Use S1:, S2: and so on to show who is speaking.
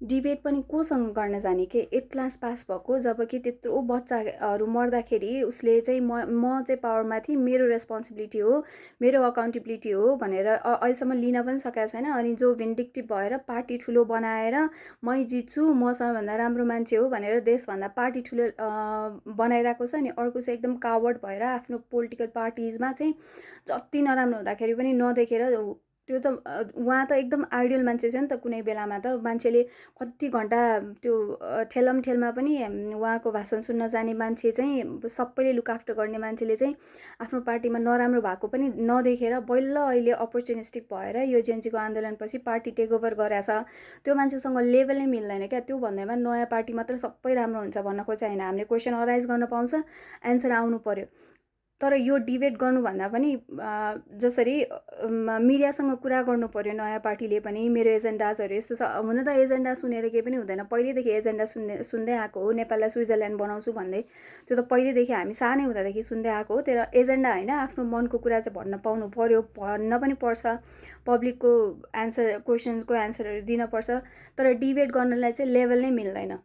S1: Debate पनि कोसँग गर्न जाने के 8 क्लास पास भएको, जबकि त्यत्रो बच्चाहरू मर्दाखेरि उसले चाहिँ म चाहिँ पावरमा थिएँ, मेरो रेस्पोन्सिबिलिटी हो, मेरो अकाउन्टेबिलिटी हो भनेर अहिलेसम्म लिन पनि सकेको छैन। अनि जो भिन्डिक्टिभ भएर पार्टी ठुलो बनाएर मै जित्छु, म सबैभन्दा राम्रो मान्छे हो भनेर देशभन्दा पार्टी ठुलो बनाइरहेको छ। अनि अर्को चाहिँ एकदम कावर्ड भएर आफ्नो पोलिटिकल पार्टिजमा चाहिँ जति नराम्रो हुँदाखेरि पनि नदेखेर त्यो त उहाँ त एकदम आइडियल मान्छे छ नि त। कुनै बेलामा त मान्छेले कति घन्टा त्यो ठेलमठेलमा पनि उहाँको भाषण सुन्न जाने मान्छे चाहिँ, सबैले लुक आफ्टर गर्ने मान्छेले चाहिँ आफ्नो पार्टीमा नराम्रो भएको पनि नदेखेर बल्ल अहिले अपर्च्युनिस्टिक भएर यो जेएनजीको आन्दोलनपछि पार्टी टेक ओभर गरेछ। त्यो मान्छेसँग लेभलै मिल्दैन क्या। त्यो भन्दैमा नयाँ पार्टी मात्र सबै राम्रो हुन्छ भन्न खोजेको होइन। हामीले क्वेसन अराइज गर्न पाउँछ, एन्सर आउनु पर्यो। तर यो डिबेट गर्नुभन्दा पनि जसरी मिडियासँग कुरा गर्नु पर्यो नयाँ पार्टीले पनि, मेरो एजेन्डाजहरू यस्तो छ। हुन त एजेन्डा सुनेर केही पनि हुँदैन, पहिल्यैदेखि एजेन्डा सुन्दै आएको हो। नेपाललाई स्विजरल्यान्ड बनाउँछु भन्दै त्यो त पहिल्यैदेखि हामी सानै हुँदादेखि सुन्दै आएको हो। तर एजेन्डा होइन, आफ्नो मनको कुरा चाहिँ भन्न पाउनु पर्यो, भन्न पनि पर्छ। पब्लिकको क्वेसनको एन्सरहरू दिन पर्छ। तर डिबेट गर्नलाई चाहिँ लेभल नै मिल्दैन।